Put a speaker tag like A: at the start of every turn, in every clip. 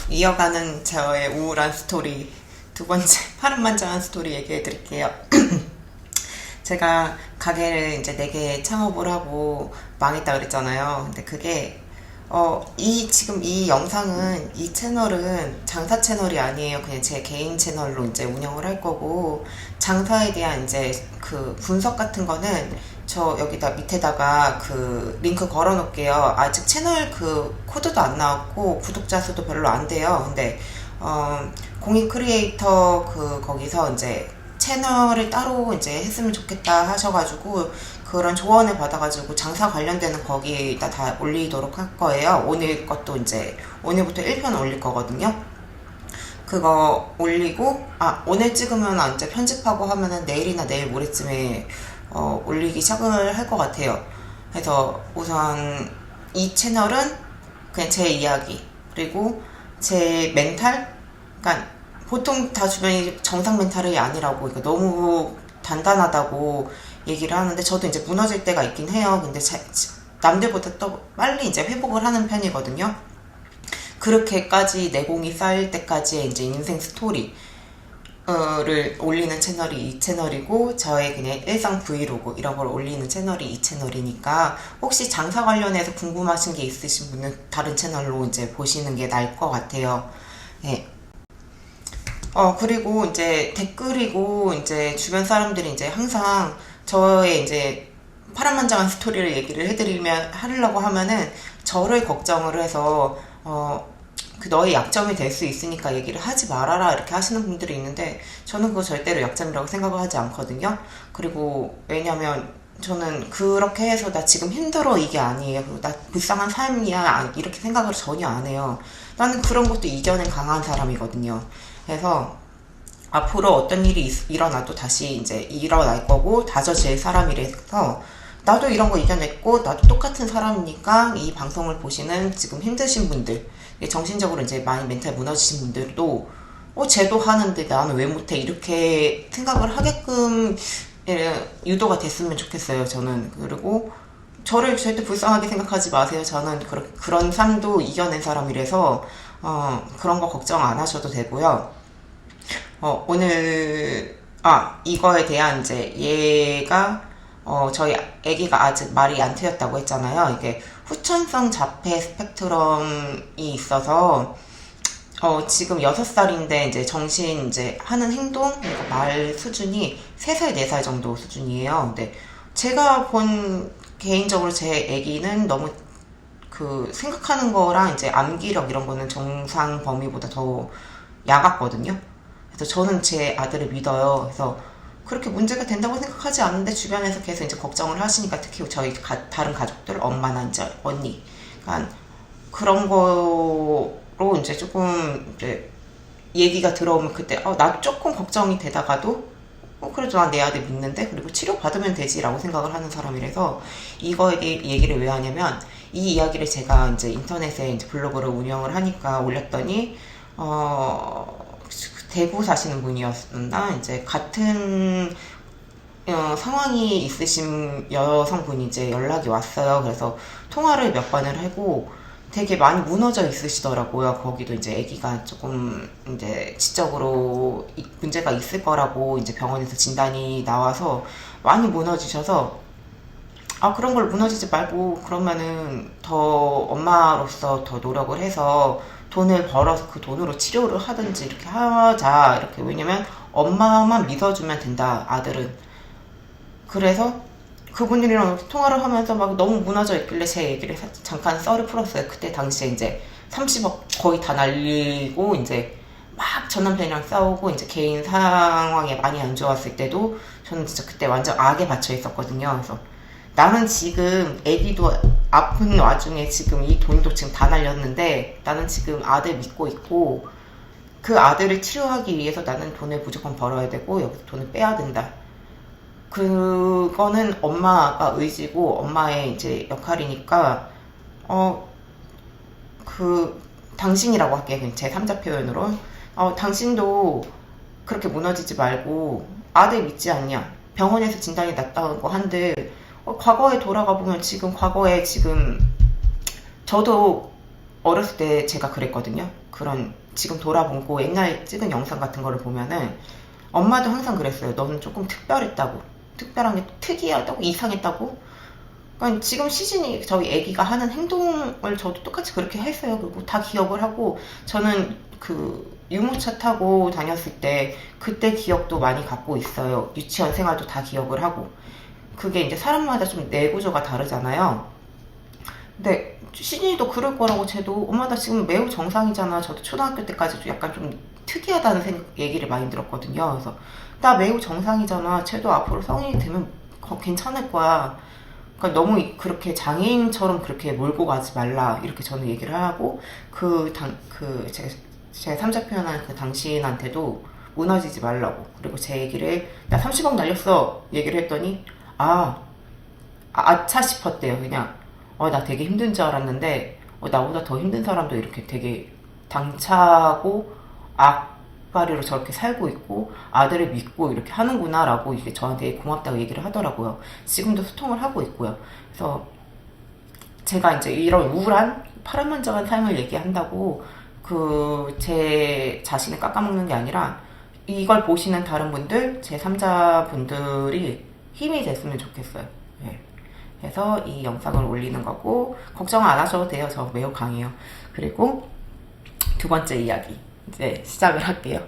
A: 이어가는 저의 우울한 스토리, 두 번째 파란만장한 스토리 얘기해 드릴게요. 제가 가게를 이제 4개 창업을 하고 망했다 그랬잖아요. 근데 그게 지금 이 영상은, 이 채널은 장사 채널이 아니에요. 그냥 제 개인 채널로 이제 운영을 할 거고, 장사에 대한 이제 그 분석 같은 거는 저 여기다 밑에다가 그 링크 걸어 놓을게요. 아직 채널 그 코드도 안 나왔고, 구독자 수도 별로 안 돼요. 근데, 공익 크리에이터 거기서 이제 채널을 따로 이제 했으면 좋겠다 하셔가지고, 그런 조언을 받아가지고 장사 관련되는 거기다 다 올리도록 할 거예요. 오늘 것도 이제 오늘부터 1편 올릴 거거든요. 그거 올리고, 오늘 찍으면 이제 편집하고 하면은 내일이나 내일 모레쯤에 올리기 시작을 할 것 같아요. 그래서 우선 이 채널은 그냥 제 이야기, 그리고 제 멘탈. 그러니까 보통 다 주변이 정상 멘탈이 아니라고, 이거 너무 단단하다고 얘기를 하는데, 저도 이제 무너질 때가 있긴 해요. 근데 남들보다 또 빨리 이제 회복을 하는 편이거든요. 그렇게까지 내공이 쌓일 때까지의 이제 인생 스토리를 올리는 채널이 이 채널이고, 저의 그냥 일상 브이로그 이런 걸 올리는 채널이 이 채널이니까, 혹시 장사 관련해서 궁금하신 게 있으신 분은 다른 채널로 이제 보시는 게 나을 것 같아요. 네. 그리고 이제 댓글이고, 이제 주변 사람들이 이제 항상 저의 이제 파란만장한 스토리를 얘기를 하려고 하면은, 저를 걱정을 해서, 너의 약점이 될 수 있으니까 얘기를 하지 말아라, 이렇게 하시는 분들이 있는데, 저는 그거 절대로 약점이라고 생각을 하지 않거든요. 그리고 왜냐면 저는 그렇게 해서 나 지금 힘들어 이게 아니에요. 그리고 나 불쌍한 삶이야 이렇게 생각을 전혀 안 해요. 나는 그런 것도 이겨낸 강한 사람이거든요. 그래서 앞으로 어떤 일이 일어나도 다시 이제 일어날 거고, 다져질 사람이라서, 나도 이런 거 이겨냈고, 나도 똑같은 사람이니까 이 방송을 보시는 지금 힘드신 분들, 정신적으로 이제 많이 멘탈 무너지신 분들도, 쟤도 하는데 나는 왜 못해, 이렇게 생각을 하게끔 유도가 됐으면 좋겠어요, 저는. 그리고 저를 절대 불쌍하게 생각하지 마세요. 저는 그런 삶도 이겨낸 사람이라서 그런 거 걱정 안 하셔도 되고요. 오늘, 이거에 대한 이제, 얘가, 저희 아기가 아직 말이 안 트였다고 했잖아요. 이게 후천성 자폐 스펙트럼이 있어서, 지금 6살인데, 이제 정신, 이제 하는 행동, 그러니까 말 수준이 3살, 4살 정도 수준이에요. 근데 제가 본, 개인적으로 제 아기는 너무 생각하는 거랑 이제 암기력 이런 거는 정상 범위보다 더 야갔거든요. 그래서 저는 제 아들을 믿어요. 그래서 그렇게 문제가 된다고 생각하지 않는데, 주변에서 계속 이제 걱정을 하시니까, 특히 저희 다른 가족들, 엄마나 이제 언니, 그러니까 그런 거로 이제 조금 이제 얘기가 들어오면, 그때 나도 조금 걱정이 되다가도 그래도 난 내 아들 믿는데, 그리고 치료 받으면 되지라고 생각을 하는 사람이라서, 이거에 대해 얘기를 왜 하냐면, 이 이야기를 제가 이제 인터넷에 이제 블로그를 운영을 하니까 올렸더니, 대구 사시는 분이었나, 이제 같은 상황이 있으신 여성분이 이제 연락이 왔어요. 그래서 통화를 몇 번을 하고 되게 많이 무너져 있으시더라고요. 거기도 이제 아기가 조금 이제 지적으로 문제가 있을 거라고 이제 병원에서 진단이 나와서 많이 무너지셔서, 그런 걸 무너지지 말고, 그러면은 더 엄마로서 더 노력을 해서 돈을 벌어서 그 돈으로 치료를 하든지 이렇게 하자, 이렇게. 왜냐면 엄마만 믿어주면 된다, 아들은. 그래서 그분들이랑 통화를 하면서 막 너무 무너져 있길래 제 얘기를 잠깐 썰을 풀었어요. 그때 당시에 이제 30억 거의 다 날리고, 이제 막 전 남편이랑 싸우고, 이제 개인 상황에 많이 안 좋았을 때도 저는 진짜 그때 완전 악에 받쳐 있었거든요. 그래서 나는 지금 애기도 아픈 와중에 지금 이 돈도 지금 다 날렸는데, 나는 지금 아들 믿고 있고, 그 아들을 치료하기 위해서 나는 돈을 무조건 벌어야 되고, 여기서 돈을 빼야 된다. 그거는 엄마가 의지고 엄마의 이제 역할이니까, 당신이라고 할게요. 그냥 제 3자 표현으로. 당신도 그렇게 무너지지 말고, 아들 믿지 않냐? 병원에서 진단이 났다고 한들, 과거에 돌아가 보면, 지금 과거에 지금 저도 어렸을 때 제가 그랬거든요. 그런 지금 돌아보고 옛날 찍은 영상 같은 거를 보면은 엄마도 항상 그랬어요. 너는 조금 특별했다고. 특별한 게 특이하다고 이상했다고. 그러니까 지금 시즌이 저희 애기가 하는 행동을 저도 똑같이 그렇게 했어요. 그리고 다 기억을 하고 저는 그 유모차 타고 다녔을 때 그때 기억도 많이 갖고 있어요. 유치원 생활도 다 기억을 하고. 그게 이제 사람마다 좀 뇌구조가 다르잖아요. 근데 시즌이도 그럴 거라고 쟤도 엄마 나 지금 매우 정상이잖아. 저도 초등학교 때까지도 약간 좀 특이하다는 얘기를 많이 들었거든요. 그래서 나 매우 정상이잖아. 쟤도 앞으로 성인이 되면 괜찮을 거야. 그러니까 너무 그렇게 장애인처럼 그렇게 몰고 가지 말라 이렇게 저는 얘기를 하고 제 3자 표현한 그 당신한테도 무너지지 말라고. 그리고 제 얘기를 나 30억 날렸어 얘기를 했더니 아차 싶었대요. 그냥 나 되게 힘든 줄 알았는데 나보다 더 힘든 사람도 이렇게 되게 당차고 악바리로 저렇게 살고 있고 아들을 믿고 이렇게 하는구나 라고 이게 저한테 고맙다고 얘기를 하더라고요. 지금도 소통을 하고 있고요. 그래서 제가 이제 이런 우울한 파란만장한 삶을 얘기한다고 제 자신을 깎아먹는 게 아니라 이걸 보시는 다른 분들, 제3자 분들이 힘이 됐으면 좋겠어요. 네. 그래서 이 영상을 올리는 거고 걱정 안 하셔도 돼요. 저 매우 강해요. 그리고 두 번째 이야기 이제 시작을 할게요.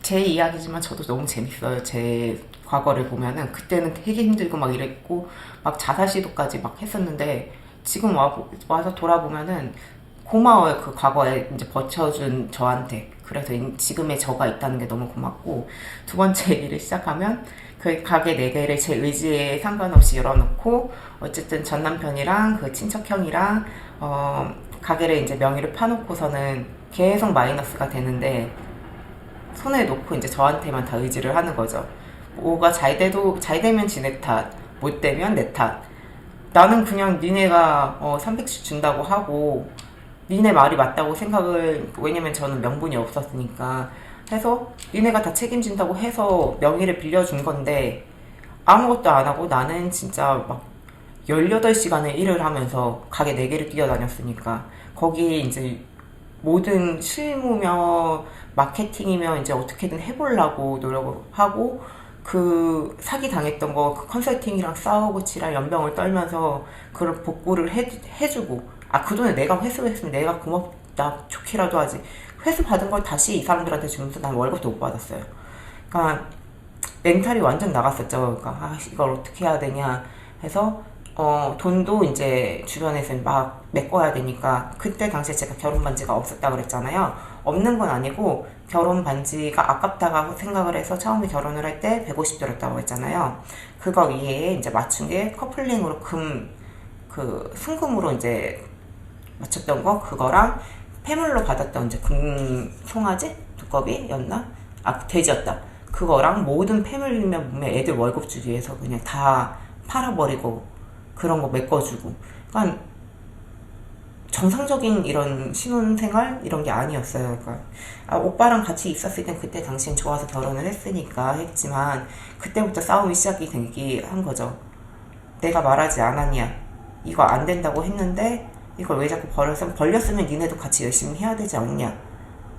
A: 제 이야기지만 저도 너무 재밌어요. 제 과거를 보면은 그때는 되게 힘들고 막 이랬고 막 자살 시도까지 막 했었는데 지금 와서 돌아보면은 고마워요. 그 과거에 이제 버텨준 저한테. 그래서 지금의 저가 있다는 게 너무 고맙고 두 번째 얘기를 시작하면 그 가게 4개를 제 의지에 상관없이 열어놓고 어쨌든 전 남편이랑 그 친척형이랑 가게를 이제 명의를 파놓고서는 계속 마이너스가 되는데 손에 놓고 이제 저한테만 다 의지를 하는 거죠. 뭐가 잘 되면 지네 탓, 못 되면 내 탓. 나는 그냥 니네가 300씩 준다고 하고 니네 말이 맞다고 생각을, 왜냐면 저는 명분이 없었으니까 해서 니네가 다 책임진다고 해서 명의를 빌려준 건데 아무것도 안 하고 나는 진짜 막 18시간을 일을 하면서 가게 4개를 뛰어다녔으니까 거기 이제 모든 실무며 마케팅이며 이제 어떻게든 해보려고 노력을 하고 그 사기 당했던 거 그 컨설팅이랑 싸우고 지랄 연병을 떨면서 그런 복구를 해주고 그 돈을 내가 회수했으면 내가 고맙다 좋게라도 하지 회수 받은 걸 다시 이 사람들한테 주면서 난 월급도 못 받았어요. 그러니까 멘탈이 완전 나갔었죠. 그러니까 이걸 어떻게 해야 되냐 해서 돈도 이제 주변에서 막 메꿔야 되니까 그때 당시에 제가 결혼 반지가 없었다 그랬잖아요. 없는 건 아니고 결혼 반지가 아깝다고 생각을 해서 처음에 결혼을 할 때 150 들었다고 했잖아요. 그거 위에 이제 맞춘 게 커플링으로 순금으로 이제 맞췄던 거 그거랑 폐물로 받았던 이제 송아지 두꺼비였나? 돼지였다. 그거랑 모든 폐물이면 보면 애들 월급 주기 위해서 그냥 다 팔아버리고 그런 거 메꿔주고. 그러니까 정상적인 이런 신혼생활 이런 게 아니었어요. 그러니까 오빠랑 같이 있었을 땐 그때 당신 좋아서 결혼을 했으니까 했지만 그때부터 싸움이 시작이 되기 한 거죠. 내가 말하지 않았냐? 이거 안 된다고 했는데 이걸 왜 자꾸 벌렸으면 니네도 같이 열심히 해야 되지 않냐?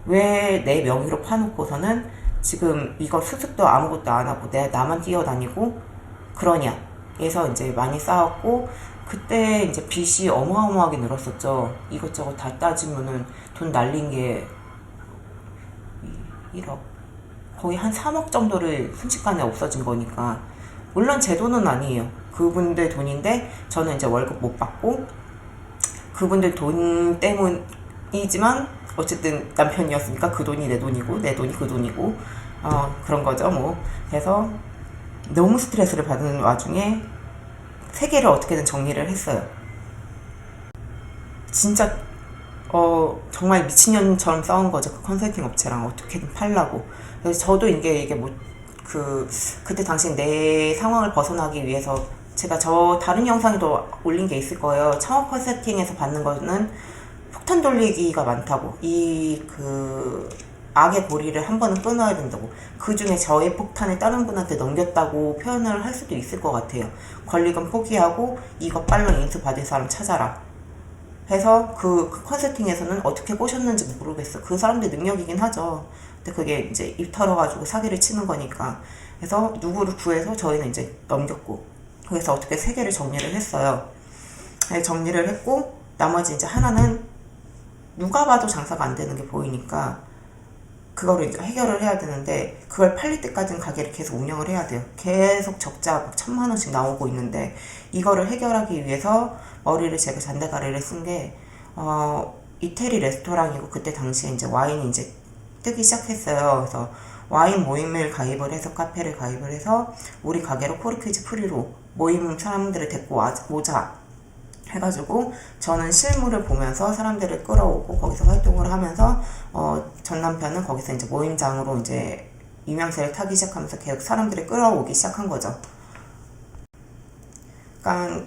A: 왜 내 명의로 파놓고서는 지금 이거 수습도 아무것도 안 하고 나만 뛰어다니고 그러냐? 그래서 이제 많이 싸웠고 그때 이제 빚이 어마어마하게 늘었었죠. 이것저것 다 따지면은 돈 날린 게 1억 거의 한 3억 정도를 순식간에 없어진 거니까 물론 제 돈은 아니에요. 그분들 돈인데 저는 이제 월급 못 받고 그분들 돈 때문이지만 어쨌든 남편이었으니까 그 돈이 내 돈이고 내 돈이 그 돈이고 그런 거죠 뭐. 그래서 너무 스트레스를 받는 와중에 3개를 어떻게든 정리를 했어요. 진짜 정말 미친년처럼 싸운 거죠. 그 컨설팅 업체랑 어떻게든 팔라고. 그래서 저도 이게 그때 당시 내 상황을 벗어나기 위해서 제가 다른 영상에도 올린 게 있을 거예요. 창업 컨설팅에서 받는 거는 폭탄 돌리기가 많다고. 악의 고리를 한 번은 끊어야 된다고. 그 중에 저의 폭탄을 다른 분한테 넘겼다고 표현을 할 수도 있을 것 같아요. 권리금 포기하고 이거 빨로 인수 받을 사람 찾아라. 해서 그 컨설팅에서는 어떻게 꼬셨는지 모르겠어. 그 사람들 능력이긴 하죠. 근데 그게 이제 입 털어가지고 사기를 치는 거니까. 그래서 누구를 구해서 저희는 이제 넘겼고. 그래서 어떻게 세 개를 정리를 했어요. 네, 정리를 했고, 나머지 이제 하나는 누가 봐도 장사가 안 되는 게 보이니까, 그거를 이제 해결을 해야 되는데, 그걸 팔릴 때까지는 가게를 계속 운영을 해야 돼요. 계속 적자 막 1,000만 원씩 나오고 있는데, 이거를 해결하기 위해서 머리를 제가 잔대가리를 쓴 게, 이태리 레스토랑이고, 그때 당시에 이제 와인이 이제 뜨기 시작했어요. 그래서 와인 모임을 가입을 해서, 카페를 가입을 해서, 우리 가게로 포르퀴즈 프리로 모임 사람들을 데리고 오자 해가지고, 저는 실물을 보면서 사람들을 끌어오고 거기서 활동을 하면서, 전 남편은 거기서 이제 모임장으로 이제 유명세를 타기 시작하면서 계속 사람들을 끌어오기 시작한 거죠. 그러니까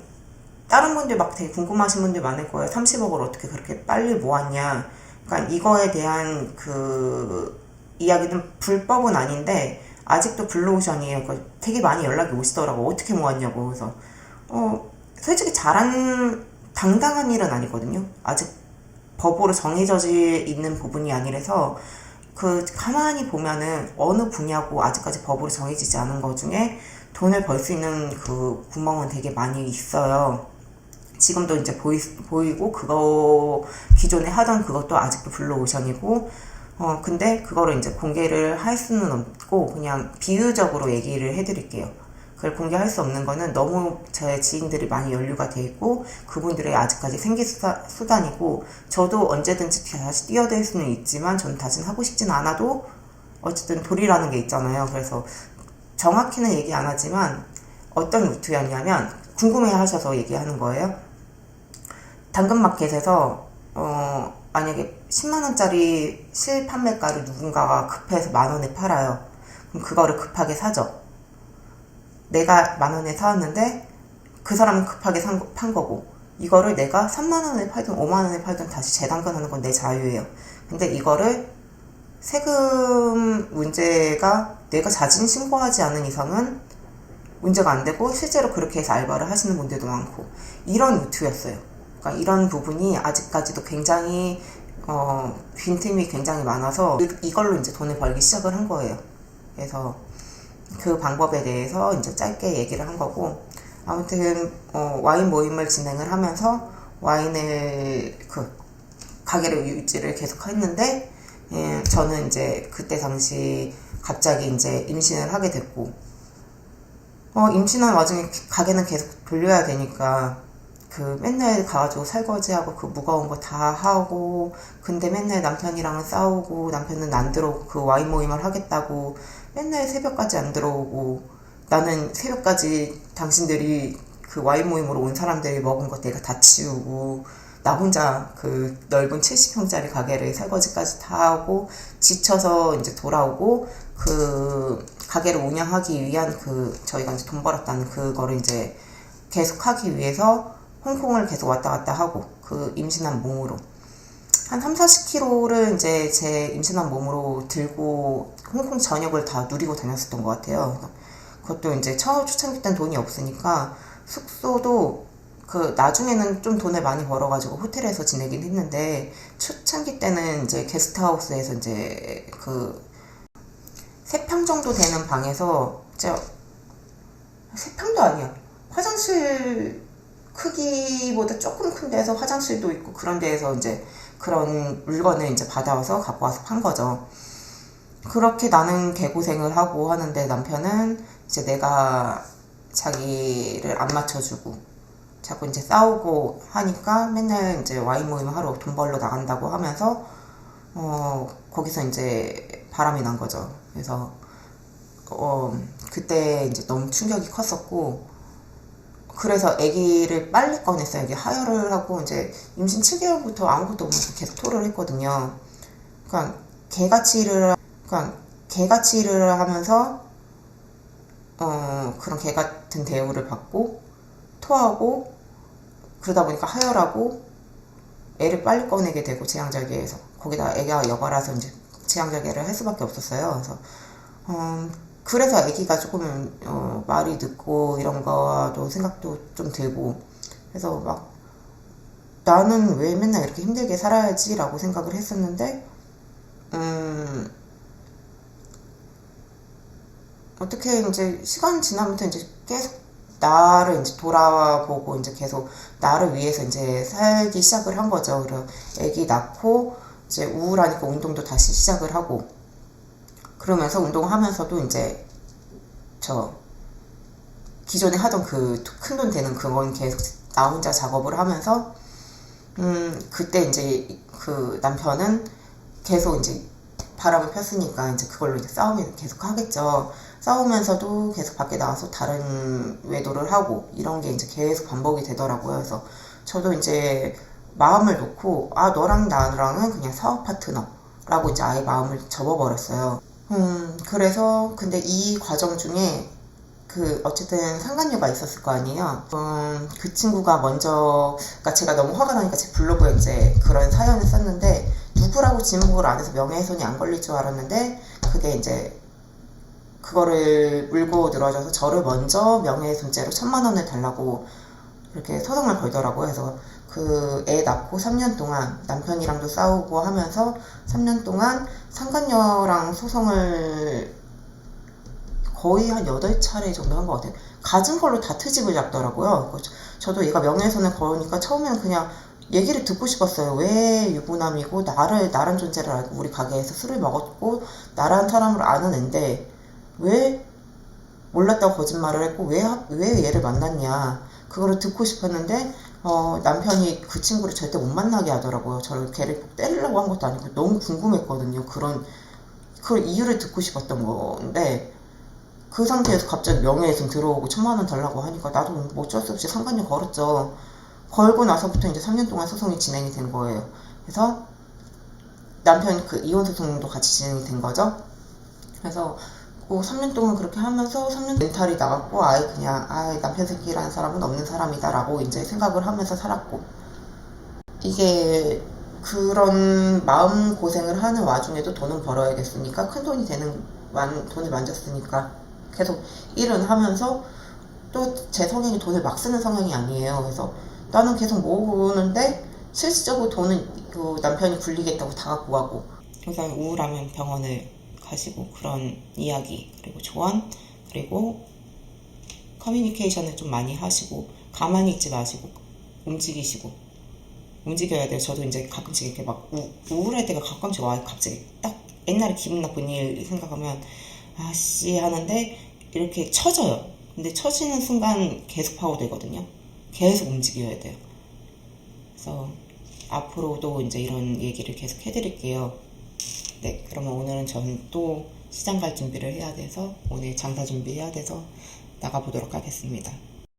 A: 다른 분들 막 되게 궁금하신 분들 많을 거예요. 30억을 어떻게 그렇게 빨리 모았냐. 그러니까 이거에 대한 그 이야기는 불법은 아닌데 아직도 블루오션이에요. 그러니까 되게 많이 연락이 오시더라고. 어떻게 모았냐고. 그래서 솔직히 당당한 일은 아니거든요. 아직 법으로 정해져 있는 부분이 아니라서 가만히 보면은 어느 분야고 아직까지 법으로 정해지지 않은 것 중에 돈을 벌 수 있는 그 구멍은 되게 많이 있어요. 지금도 이제 보이고 그거 기존에 하던 그것도 아직도 블루오션이고 근데 그거를 이제 공개를 할 수는 없고 그냥 비유적으로 얘기를 해드릴게요. 그걸 공개할 수 없는 거는 너무 제 지인들이 많이 연루가 돼 있고 그분들의 아직까지 생계 수단이고 저도 언제든지 다시 뛰어들 수는 있지만 저는 다시는 하고 싶진 않아도 어쨌든 돌이라는 게 있잖아요. 그래서 정확히는 얘기 안 하지만 어떤 루트였냐면 궁금해 하셔서 얘기하는 거예요. 당근마켓에서 만약에 10만원짜리 실판매가를 누군가가 급해서 만원에 팔아요. 그럼 그거를 급하게 사죠. 내가 만원에 사왔는데 그 사람은 급하게 판 거고 이거를 내가 3만원에 팔든 5만원에 팔든 다시 재당근하는 건 내 자유예요. 근데 이거를 세금 문제가 내가 자진 신고하지 않은 이상은 문제가 안 되고 실제로 그렇게 해서 알바를 하시는 분들도 많고 이런 루트였어요. 그러니까 이런 부분이 아직까지도 굉장히 빈틈이 굉장히 많아서 이걸로 이제 돈을 벌기 시작을 한 거예요. 그래서 그 방법에 대해서 이제 짧게 얘기를 한 거고 아무튼 와인 모임을 진행을 하면서 와인을 가게를 유지를 계속 했는데 저는 이제 그때 당시 갑자기 이제 임신을 하게 됐고 임신한 와중에 가게는 계속 돌려야 되니까 맨날 가가지고 설거지하고 그 무거운 거 다 하고 근데 맨날 남편이랑은 싸우고 남편은 안 들어오고 그 와인 모임을 하겠다고 맨날 새벽까지 안 들어오고 나는 새벽까지 당신들이 그 와인 모임으로 온 사람들이 먹은 거 내가 다 치우고 나 혼자 그 넓은 70평짜리 가게를 설거지까지 다 하고 지쳐서 이제 돌아오고 그 가게를 운영하기 위한 저희가 이제 돈 벌었다는 그거를 이제 계속 하기 위해서 홍콩을 계속 왔다 갔다 하고 그 임신한 몸으로 한 30-40kg를 이제 제 임신한 몸으로 들고 홍콩 전역을 다 누리고 다녔었던 것 같아요. 그것도 이제 초창기 때는 돈이 없으니까 숙소도 나중에는 좀 돈을 많이 벌어가지고 호텔에서 지내긴 했는데 초창기 때는 이제 게스트하우스에서 이제 3평 정도 되는 방에서 진짜 3평도 아니야. 화장실 크기보다 조금 큰 데서 화장실도 있고 그런 데에서 이제 그런 물건을 이제 받아와서 갖고 와서 판 거죠. 그렇게 나는 개고생을 하고 하는데 남편은 이제 내가 자기를 안 맞춰주고 자꾸 이제 싸우고 하니까 맨날 이제 와인 모임을 하러 돈 벌러 나간다고 하면서 거기서 이제 바람이 난 거죠. 그래서 그때 이제 너무 충격이 컸었고 그래서 아기를 빨리 꺼냈어요. 이게 하혈을 하고 이제 임신 7개월부터 아무것도 없면서 계속 토를 했거든요. 그러니까 개같이 일을 하면서 그런 개 같은 대우를 받고 토하고 그러다 보니까 하혈하고 애를 빨리 꺼내게 되고 제왕절개에서 거기다 애가 여가라서 이제 제왕절개를 할 수밖에 없었어요. 그래서 아기가 조금 말이 늦고 이런 거도 생각도 좀 들고 그래서 막 나는 왜 맨날 이렇게 힘들게 살아야지 라고 생각을 했었는데, 어떻게 이제 시간 지나면서 이제 계속 나를 이제 돌아보고 이제 계속 나를 위해서 이제 살기 시작을 한 거죠. 그리고 아기 낳고 이제 우울하니까 운동도 다시 시작을 하고, 그러면서 운동하면서도 이제 저 기존에 하던 그 큰 돈 되는 그건 계속 나 혼자 작업을 하면서, 그때 이제 그 남편은 계속 이제 바람을 폈으니까 이제 그걸로 이제 싸움이 계속 하겠죠. 싸우면서도 계속 밖에 나가서 다른 외도를 하고 이런 게 이제 계속 반복이 되더라고요. 그래서 저도 이제 마음을 놓고, 아, 너랑 나랑은 그냥 사업 파트너라고 이제 아예 마음을 접어버렸어요. 그래서 근데 이 과정 중에 그 어쨌든 상간녀가 있었을 거 아니에요. 그 친구가 먼저, 그러니까 제가 너무 화가 나니까 제 블로그에 이제 그런 사연을 썼는데, 누구라고 지목을 안 해서 명예훼손이 안 걸릴 줄 알았는데, 그게 이제 그거를 물고 늘어져서 저를 먼저 명예훼손죄로 1,000만 원을 달라고 이렇게 소송을 걸더라고요. 그래서 그 애 낳고 3년 동안 남편이랑도 싸우고 하면서 3년 동안 상간녀랑 소송을 거의 한 8차례 정도 한 것 같아요. 가진 걸로 다 트집을 잡더라고요. 저도 얘가 명예훼손을 걸으니까 처음에는 그냥 얘기를 듣고 싶었어요. 왜 유부남이고 나란 존재를 알고 우리 가게에서 술을 먹었고 나란 사람을 아는 앤데 왜 몰랐다고 거짓말을 했고 왜 얘를 만났냐, 그거를 듣고 싶었는데 남편이 그 친구를 절대 못 만나게 하더라고요. 저를 걔를 때리려고 한 것도 아니고 너무 궁금했거든요. 그런 이유를 듣고 싶었던 건데, 그 상태에서 갑자기 명예훼손 들어오고 1,000만 원 달라고 하니까 나도 뭐 어쩔 수 없이 상간녀 걸었죠. 걸고 나서부터 이제 3년 동안 소송이 진행이 된 거예요. 그래서 남편 그 이혼 소송도 같이 진행이 된 거죠. 그래서 3년 동안 그렇게 하면서 3년 멘탈이 나갔고, 아예 그냥 남편 새끼라는 사람은 없는 사람이다 라고 이제 생각을 하면서 살았고, 이게 그런 마음 고생을 하는 와중에도 돈은 벌어야겠으니까, 큰 돈이 되는 돈을 만졌으니까 계속 일은 하면서, 또 제 성향이 돈을 막 쓰는 성향이 아니에요. 그래서 나는 계속 모으는데 실질적으로 돈은 그 남편이 굴리겠다고 다 갖고 가고, 그래서 우울하면 병원을 가시고 그런 이야기, 그리고 조언, 그리고 커뮤니케이션을 좀 많이 하시고, 가만히 있지 마시고 움직여야 돼요. 저도 이제 가끔씩 이렇게 막 우울할 때가 가끔씩 와요. 갑자기 딱 옛날에 기분 나쁜 일 생각하면 아씨 하는데 이렇게 처져요. 근데 처지는 순간 계속 파고들거든요. 계속 움직여야 돼요. 그래서 앞으로도 이제 이런 얘기를 계속 해드릴게요. 네, 그러면 오늘은 저는 또 시장 갈 준비를 해야 돼서, 오늘 장사 준비해야 돼서 나가보도록 하겠습니다.